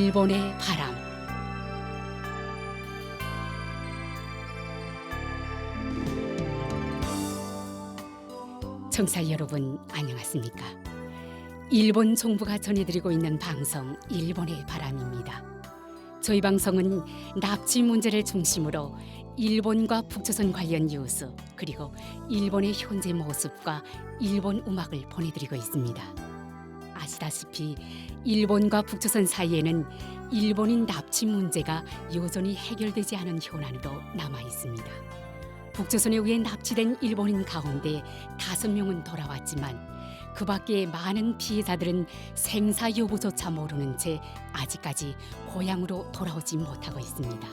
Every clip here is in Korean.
일본의 바람. 청취자 여러분 안녕하십니까? 일본 정부가 전해드리고 있는 방송 일본의 바람입니다. 저희 방송은 납치 문제를 중심으로 일본과 북조선 관련 뉴스 그리고 일본의 현재 모습과 일본 음악을 보내드리고 있습니다. 아시다시피 일본과 북조선 사이에는 일본인 납치 문제가 여전히 해결되지 않은 현안으로 남아 있습니다. 북조선에 의해 납치된 일본인 가운데 5명은 돌아왔지만 그 밖에 많은 피해자들은 생사 여부조차 모르는 채 아직까지 고향으로 돌아오지 못하고 있습니다.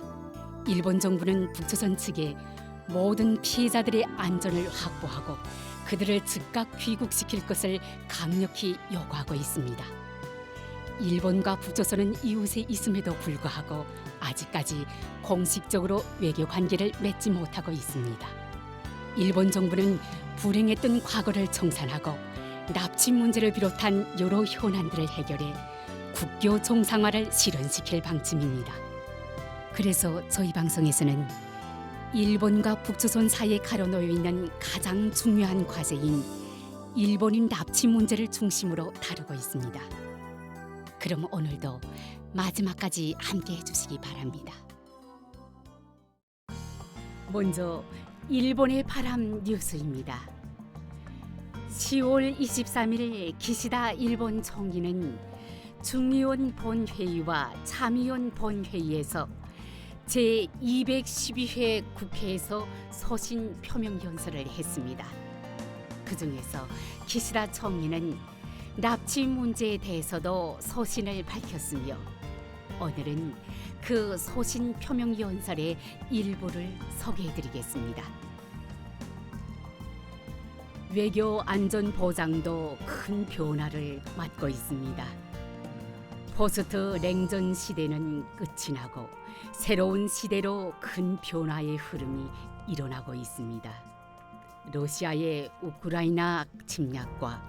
일본 정부는 북조선 측에 모든 피해자들의 안전을 확보하고 그들을 즉각 귀국시킬 것을 강력히 요구하고 있습니다. 일본과 북조선은 이웃에 있음에도 불구하고 아직까지 공식적으로 외교 관계를 맺지 못하고 있습니다. 일본 정부는 불행했던 과거를 청산하고 납치 문제를 비롯한 여러 현안들을 해결해 국교 정상화를 실현시킬 방침입니다. 그래서 저희 방송에서는 일본과 북조선 사이에 가로놓여 있는 가장 중요한 과제인 일본인 납치 문제를 중심으로 다루고 있습니다. 그럼 오늘도 마지막까지 함께 해주시기 바랍니다. 먼저 일본의 바람 뉴스입니다. 10월 23일 기시다 일본 총리는 중의원 본회의와 참의원 본회의에서 제212회 국회에서 소신 표명 연설을 했습니다. 그 중에서 기시다 총리는 납치 문제에 대해서도 소신을 밝혔으며 오늘은 그 소신 표명 연설의 일부를 소개해드리겠습니다. 외교 안전 보장도 큰 변화를 맞고 있습니다. 포스트 냉전 시대는 끝이 나고 새로운 시대로 큰 변화의 흐름이 일어나고 있습니다. 러시아의 우크라이나 침략과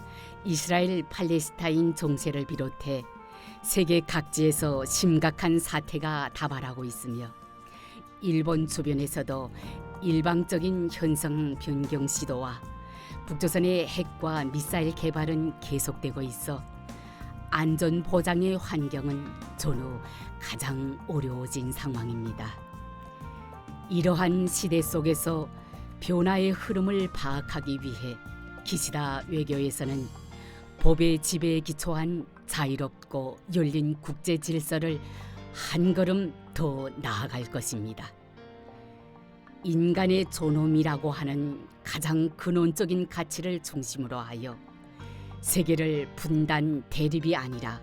이스라엘 팔레스타인 정세를 비롯해 세계 각지에서 심각한 사태가 다발하고 있으며 일본 주변에서도 일방적인 현상 변경 시도와 북조선의 핵과 미사일 개발은 계속되고 있어 안전 보장의 환경은 전후 가장 어려워진 상황입니다. 이러한 시대 속에서 변화의 흐름을 파악하기 위해 기시다 외교에서는 법의 지배에 기초한 자유롭고 열린 국제 질서를 한 걸음 더 나아갈 것입니다. 인간의 존엄이라고 하는 가장 근원적인 가치를 중심으로 하여 세계를 분단 대립이 아니라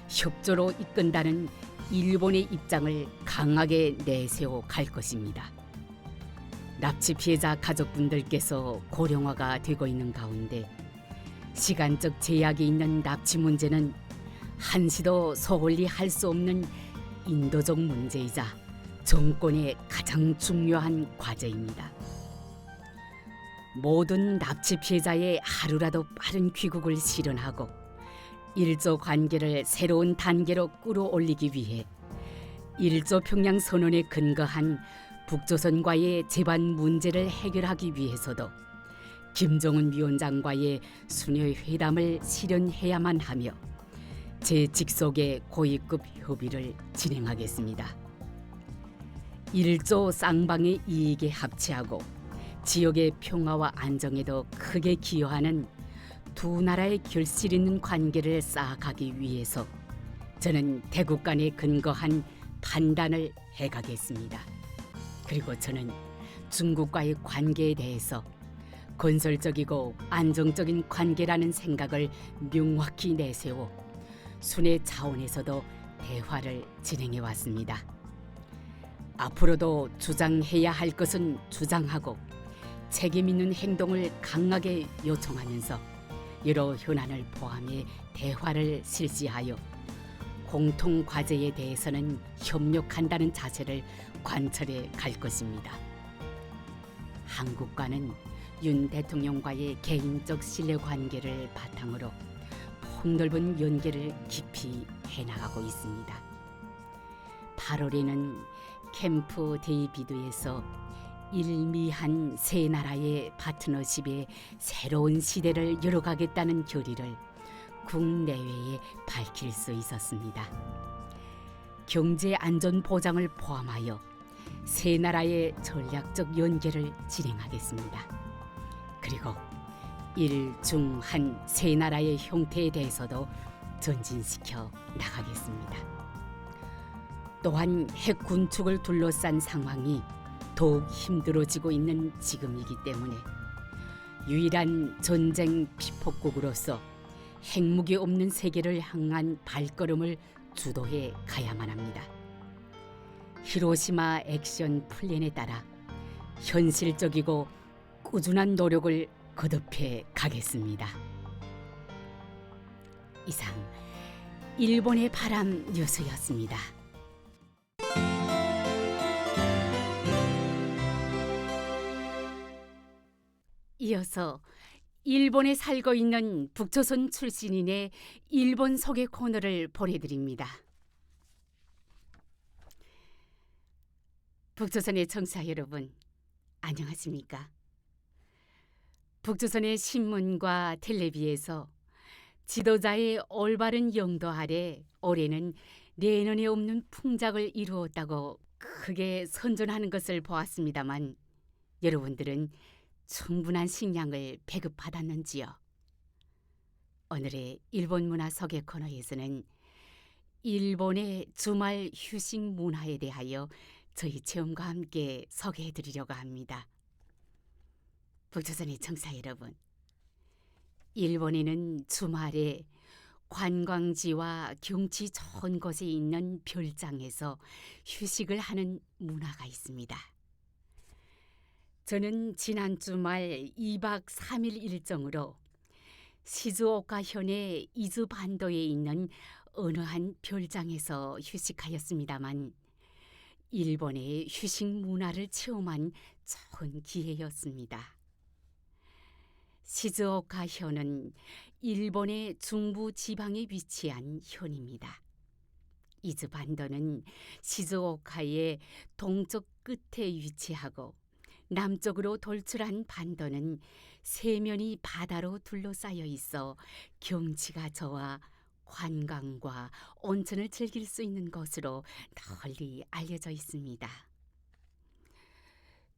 협조로 이끈다는 일본의 입장을 강하게 내세워 갈 것입니다. 납치 피해자 가족분들께서 고령화가 되고 있는 가운데 시간적 제약이 있는 납치 문제는 한시도 소홀히 할 수 없는 인도적 문제이자 정권의 가장 중요한 과제입니다. 모든 납치 피해자의 하루라도 빠른 귀국을 실현하고 일조 관계를 새로운 단계로 끌어올리기 위해 일조 평양 선언에 근거한 북조선과의 재반 문제를 해결하기 위해서도 김정은 위원장과의 순회 회담을 실현해야만 하며 제 직속의 고위급 협의를 진행하겠습니다. 일조 쌍방의 이익에 합치하고 지역의 평화와 안정에도 크게 기여하는 두 나라의 결실 있는 관계를 쌓아가기 위해서 저는 대국 간에 근거한 판단을 해가겠습니다. 그리고 저는 중국과의 관계에 대해서 건설적이고 안정적인 관계라는 생각을 명확히 내세워 순회 차원에서도 대화를 진행해 왔습니다. 앞으로도 주장해야 할 것은 주장하고 책임 있는 행동을 강하게 요청하면서 여러 현안을 포함해 대화를 실시하여 공통 과제에 대해서는 협력한다는 자세를 관철해 갈 것입니다. 한국과는 윤 대통령과의 개인적 신뢰관계를 바탕으로 폭넓은 연계를 깊이 해나가고 있습니다. 8월에는 캠프 데이비드에서 일미한 세 나라의 파트너십의 새로운 시대를 열어가겠다는 결의를 국내외에 밝힐 수 있었습니다. 경제 안전 보장을 포함하여 세 나라의 전략적 연계를 진행하겠습니다. 그리고 일중한 세 나라의 형태에 대해서도 전진시켜 나가겠습니다. 또한 핵 군축을 둘러싼 상황이 더욱 힘들어지고 있는 지금이기 때문에 유일한 전쟁 피폭국으로서 핵무기 없는 세계를 향한 발걸음을 주도해 가야만 합니다. 히로시마 액션 플랜에 따라 현실적이고 꾸준한 노력을 거듭해 가겠습니다. 이상 일본의 바람 뉴스였습니다. 이어서 일본에 살고 있는 북조선 출신인의 일본 소개 코너를 보내드립니다. 북조선의 청취자 여러분, 안녕하십니까? 북조선의 신문과 텔레비에서 지도자의 올바른 영도 아래 올해는 내년에 없는 풍작을 이루었다고 크게 선전하는 것을 보았습니다만 여러분들은 충분한 식량을 배급받았는지요? 오늘의 일본 문화 소개 코너에서는 일본의 주말 휴식 문화에 대하여 저희 체험과 함께 소개해드리려고 합니다. 북조선의 청취자 여러분, 일본에는 주말에 관광지와 경치 좋은 곳에 있는 별장에서 휴식을 하는 문화가 있습니다. 저는 지난 주말 2박 3일 일정으로 시즈오카현의 이즈반도에 있는 어느 한 별장에서 휴식하였습니다만 일본의 휴식 문화를 체험한 좋은 기회였습니다. 시즈오카현은 일본의 중부 지방에 위치한 현입니다. 이즈반도는 시즈오카의 동쪽 끝에 위치하고 남쪽으로 돌출한 반도는 세면이 바다로 둘러싸여 있어 경치가 좋아 관광과 온천을 즐길 수 있는 곳으로 널리 알려져 있습니다.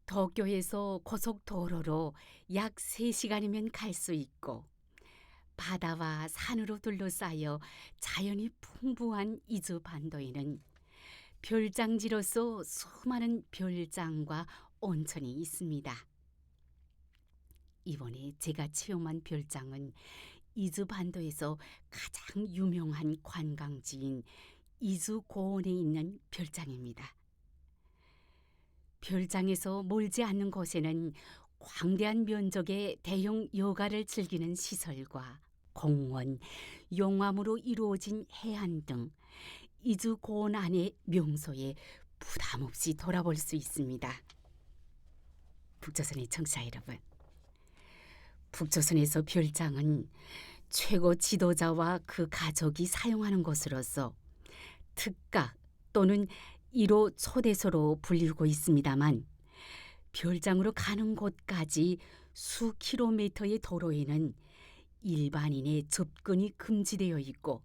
도쿄에서 고속도로로 약 3시간이면 갈 수 있고 바다와 산으로 둘러싸여 자연이 풍부한 이즈반도에는 별장지로서 수많은 별장과 온천이 있습니다. 이번에 제가 체험한 별장은 이즈반도에서 가장 유명한 관광지인 이즈고원에 있는 별장입니다. 별장에서 멀지 않는 곳에는 광대한 면적의 대형 여가를 즐기는 시설과 공원, 용암으로 이루어진 해안 등 이즈고원 안의 명소에 부담 없이 돌아볼 수 있습니다. 북조선의 청취자 여러분, 북조선에서 별장은 최고 지도자와 그 가족이 사용하는 곳으로서 특각 또는 1호 초대소로 불리고 있습니다만 별장으로 가는 곳까지 수 킬로미터의 도로에는 일반인의 접근이 금지되어 있고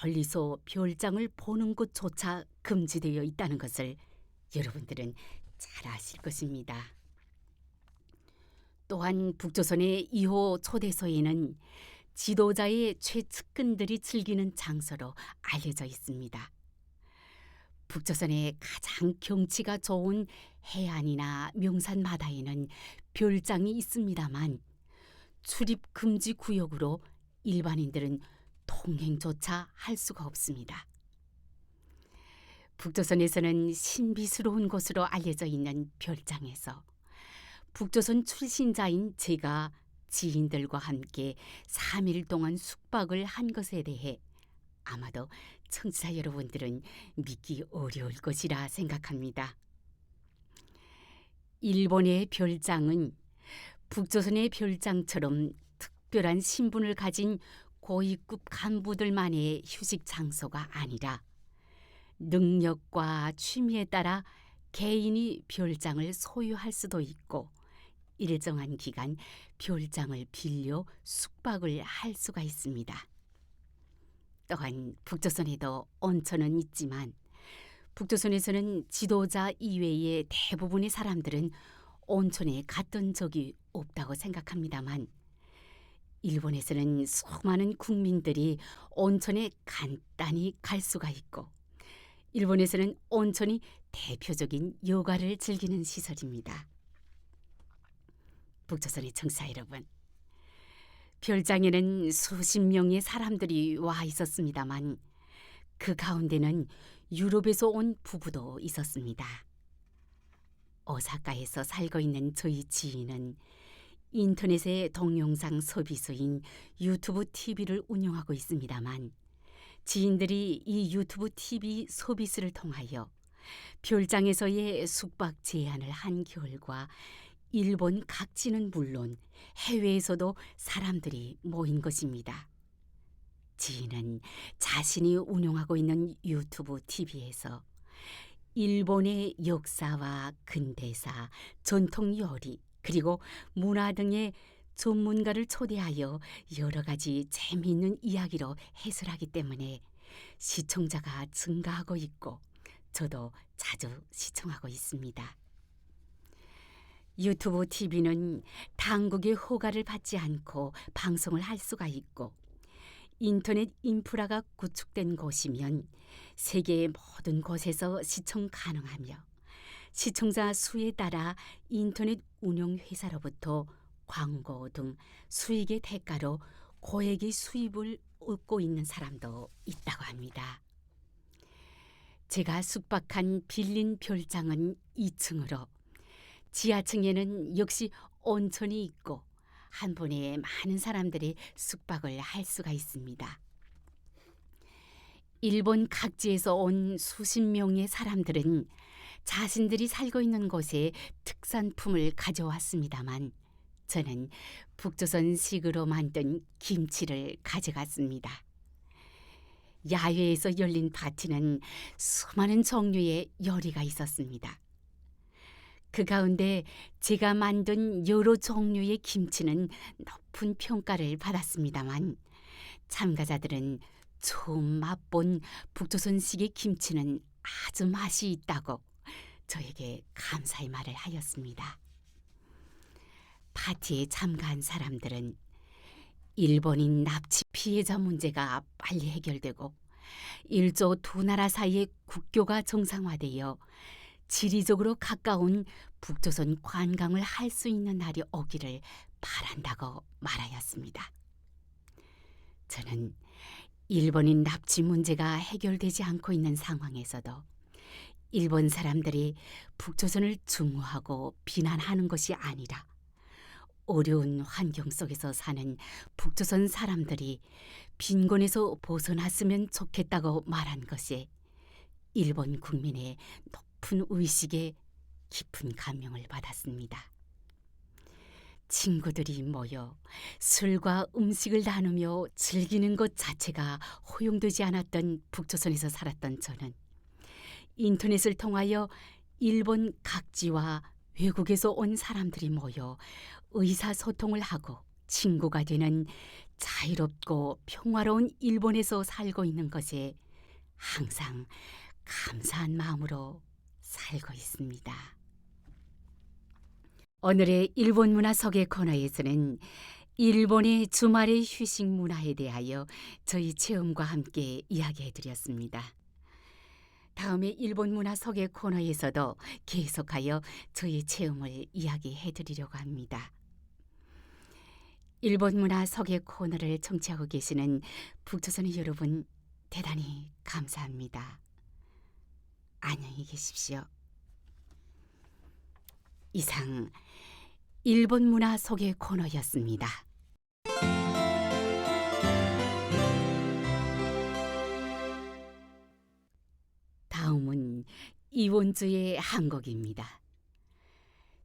멀리서 별장을 보는 것조차 금지되어 있다는 것을 여러분들은 잘 아실 것입니다. 또한 북조선의 2호 초대소에는 지도자의 최측근들이 즐기는 장소로 알려져 있습니다. 북조선의 가장 경치가 좋은 해안이나 명산 바다에는 별장이 있습니다만 출입 금지 구역으로 일반인들은 통행조차 할 수가 없습니다. 북조선에서는 신비스러운 곳으로 알려져 있는 별장에서 북조선 출신자인 제가 지인들과 함께 3일 동안 숙박을 한 것에 대해 아마도 청취자 여러분들은 믿기 어려울 것이라 생각합니다. 일본의 별장은 북조선의 별장처럼 특별한 신분을 가진 고위급 간부들만의 휴식 장소가 아니라 능력과 취미에 따라 개인이 별장을 소유할 수도 있고 일정한 기간 별장을 빌려 숙박을 할 수가 있습니다. 또한 북조선에도 온천은 있지만 북조선에서는 지도자 이외의 대부분의 사람들은 온천에 갔던 적이 없다고 생각합니다만 일본에서는 수많은 국민들이 온천에 간단히 갈 수가 있고 일본에서는 온천이 대표적인 여가를 즐기는 시설입니다. 북조선의 청취자 여러분, 별장에는 수십 명의 사람들이 와 있었습니다만 그 가운데는 유럽에서 온 부부도 있었습니다. 오사카에서 살고 있는 저희 지인은 인터넷의 동영상 서비스인 유튜브 TV를 운영하고 있습니다만 지인들이 이 유튜브 TV 서비스를 통하여 별장에서의 숙박 제안을 한 결과 일본 각지는 물론 해외에서도 사람들이 모인 것입니다. 지인은 자신이 운영하고 있는 유튜브 TV에서 일본의 역사와 근대사, 전통 요리, 그리고 문화 등의 전문가를 초대하여 여러 가지 재미있는 이야기로 해설하기 때문에 시청자가 증가하고 있고 저도 자주 시청하고 있습니다. 유튜브 TV는 당국의 허가를 받지 않고 방송을 할 수가 있고 인터넷 인프라가 구축된 곳이면 세계의 모든 곳에서 시청 가능하며 시청자 수에 따라 인터넷 운영 회사로부터 광고 등 수익의 대가로 고액의 수입을 얻고 있는 사람도 있다고 합니다. 제가 숙박한 빌린 별장은 2층으로 지하층에는 역시 온천이 있고 한 번에 많은 사람들이 숙박을 할 수가 있습니다. 일본 각지에서 온 수십 명의 사람들은 자신들이 살고 있는 곳에 특산품을 가져왔습니다만 저는 북조선식으로 만든 김치를 가져갔습니다. 야외에서 열린 파티는 수많은 종류의 요리가 있었습니다. 그 가운데 제가 만든 여러 종류의 김치는 높은 평가를 받았습니다만 참가자들은 처음 맛본 북조선식의 김치는 아주 맛이 있다고 저에게 감사의 말을 하였습니다. 파티에 참가한 사람들은 일본인 납치 피해자 문제가 빨리 해결되고 일조 두 나라 사이의 국교가 정상화되어 지리적으로 가까운 북조선 관광을 할 수 있는 날이 오기를 바란다고 말하였습니다. 저는 일본인 납치 문제가 해결되지 않고 있는 상황에서도 일본 사람들이 북조선을 증오하고 비난하는 것이 아니라 어려운 환경 속에서 사는 북조선 사람들이 빈곤에서 벗어났으면 좋겠다고 말한 것이 일본 국민의 높은 의식에 깊은 감명을 받았습니다. 친구들이 모여 술과 음식을 나누며 즐기는 것 자체가 허용되지 않았던 북조선에서 살았던 저는 인터넷을 통하여 일본 각지와 외국에서 온 사람들이 모여 의사소통을 하고 친구가 되는 자유롭고 평화로운 일본에서 살고 있는 것에 항상 감사한 마음으로 살고 있습니다. 오늘의 일본 문화 소개 코너에서는 일본의 주말의 휴식 문화에 대하여 저희 체험과 함께 이야기해드렸습니다. 다음에 일본 문화 소개 코너에서도 계속하여 저희 체험을 이야기해드리려고 합니다. 일본 문화 소개 코너를 청취하고 계시는 북조선의 여러분 대단히 감사합니다. 안녕히 계십시오. 이상 일본 문화 소개 코너였습니다. 다음은 이원주의 한 곡입니다.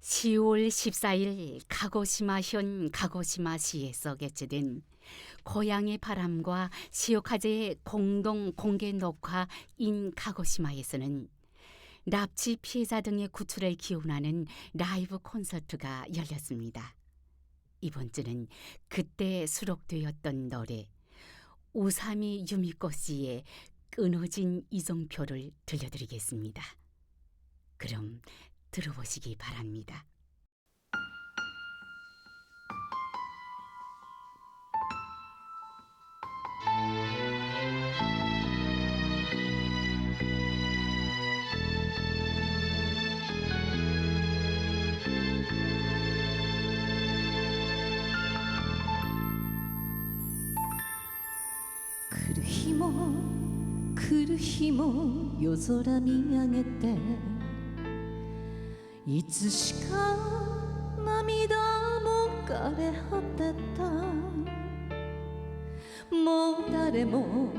10월 14일 가고시마현 가고시마시에서 개최된 고향의 바람과 시오카제의 공동 공개 녹화 인 가고시마에서는 납치 피해자 등의 구출을 기원하는 라이브 콘서트가 열렸습니다. 이번 주는 그때 수록되었던 노래 우사미 유미코 씨의 끊어진 이정표를 들려드리겠습니다. 그럼 들어보시기 바랍니다.来る日も来る日も夜空見上げていつしか涙も枯れ果てたもう誰も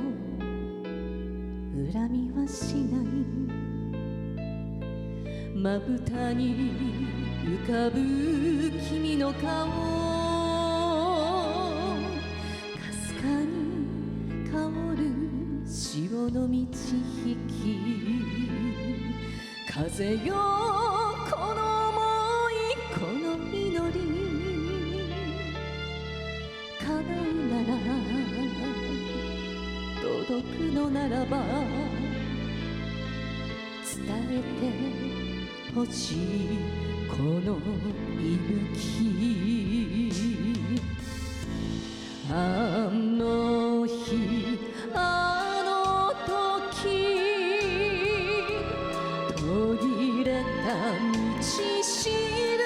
恨みはしないまぶたに浮かぶ君の顔かすかに香る潮の満ち引き風よこの想いこの祈り叶うなら届くのならば伝えてほしいこの息吹あの日あの時途切れた道しる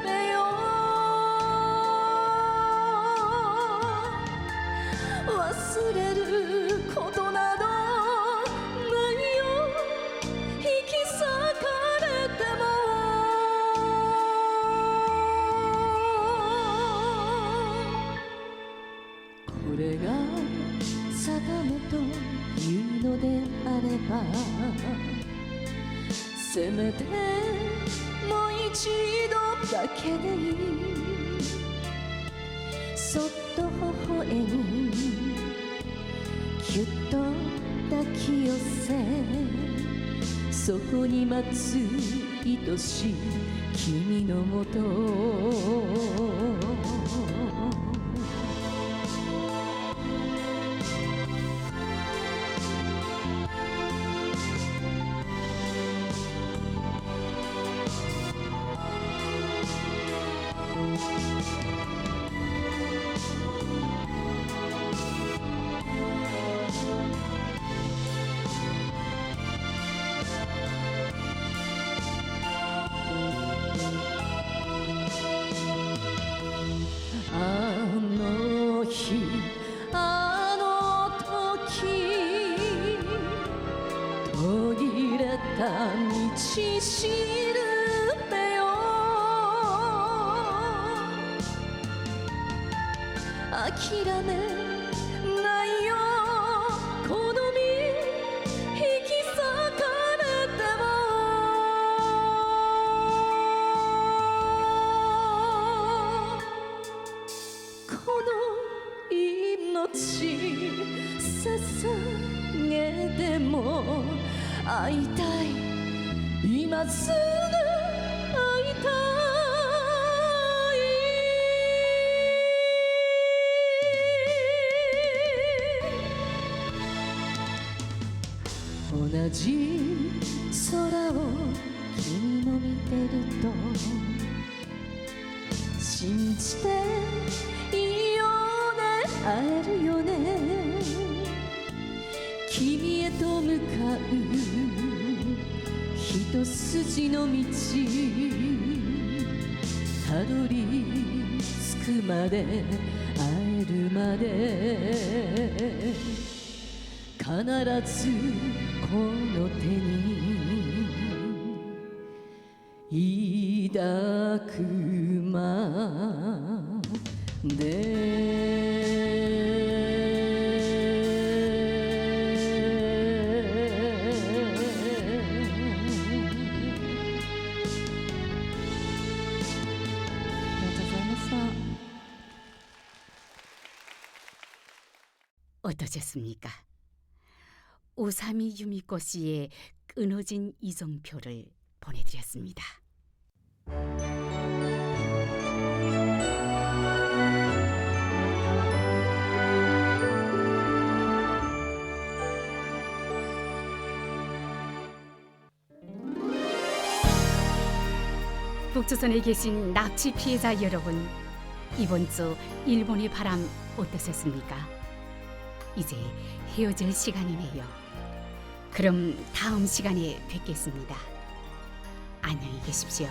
べよ忘れることなどないよ引き裂かれてもこれが定めというのであればせめてもう一度だけでいいそっと微笑みぎゅっと抱き寄せそこに待つ愛しい君のもとあの日あの時途切れた道しるべよ諦めないよこの身引き裂かれてもこの命捧げても会いたい今すぐ会いたい同じ空を君も見てると信じていいよね会えるよね君へと向かう一筋の道たどり着くまで会えるまで必ずこの手に抱くまで 어떠셨습니까? 오사미 유미코 씨의 끊어진 이정표를 보내드렸습니다. 북조선에 계신 납치 피해자 여러분, 이번 주 일본의 바람 어떠셨습니까? 이제 헤어질 시간이네요. 그럼 다음 시간에 뵙겠습니다. 안녕히 계십시오.